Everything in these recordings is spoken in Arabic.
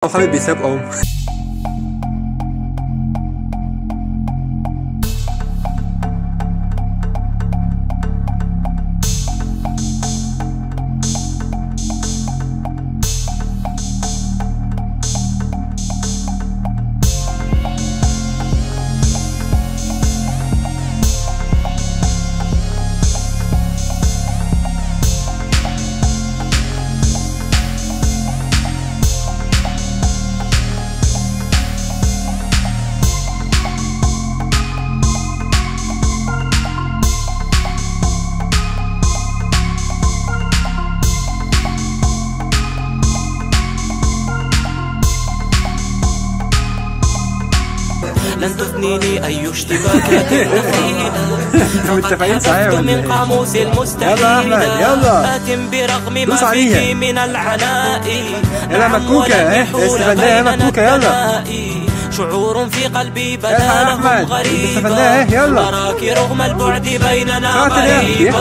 حابب بيسابقوا. لن تثنيني أي اشتباكات متفقين صحيح ولا من قاموس المستحيل. يلا أحمد يلا آت برغم ما فيه من العناء. يلا مكوكة استفدناها مكوكة يلا. شعور في قلبي بدا لهم غريبا. يلا أراك رغم البعد بيننا غريبا.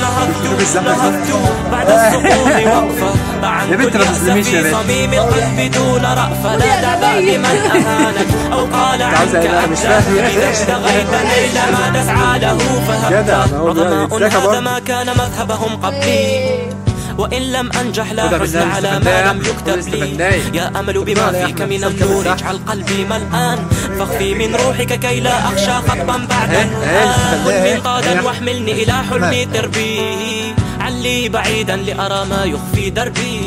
نهضت بعد السقوط وقفة عن كل يأس في صميم القلب دون رأفة. لا دعبا بمن أهانك أو قال عنك أبدا. إذا اشتغيت الليل ما تسعى له فهبت. عظماء هذا ما كان مذهبهم قبلي. وإن لم أنجح لا حزن على ما لم يكتب لي. يا أمل بما فيك من النور اجعل قلبي ملآن. فاخفي من روحك كي لا أخشى خطبا بعد الآن. كن منقادا واحملني إلى حلمي تربيه. علي بعيدا لأرى ما يخفي دربي.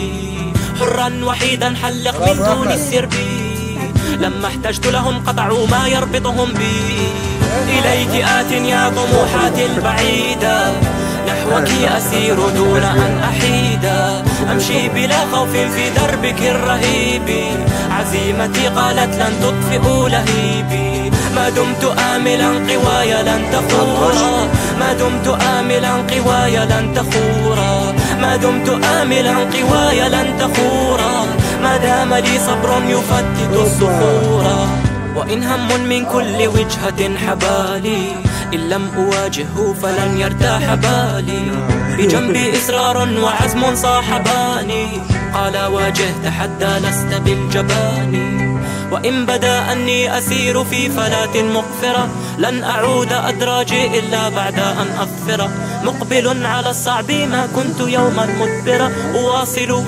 حرا وحيدا حلق من دون السرب. لما احتجت لهم قطعوا ما يربطهم بي. إليك آت يا طموحاتي البعيدة. نحوك أسير دون أن أحيدا. أمشي بلا خوف في دربك الرهيب. عزيمتي قالت لن تطفئوا لهيبي. ما دمت آملا قواي لن تخورا. ما دمت آملا قواي لن تخورا. ما دمت آملا قواي لن تخورا. ما دام لي صبر يفتت الصخور. وإن هم من كل وجهة حبالي. إن لم أواجهه فلن يرتاح بالي. بجنبي إصرار وعزم صاحباني. قال واجه تحدى لست بالجبان. وإن بدا أني أسير في فلاة مقفرة. لن أعود أدراجي إلا بعد أن أظفر. مقبل على الصعب ما كنت يوما مدبرا. أواصل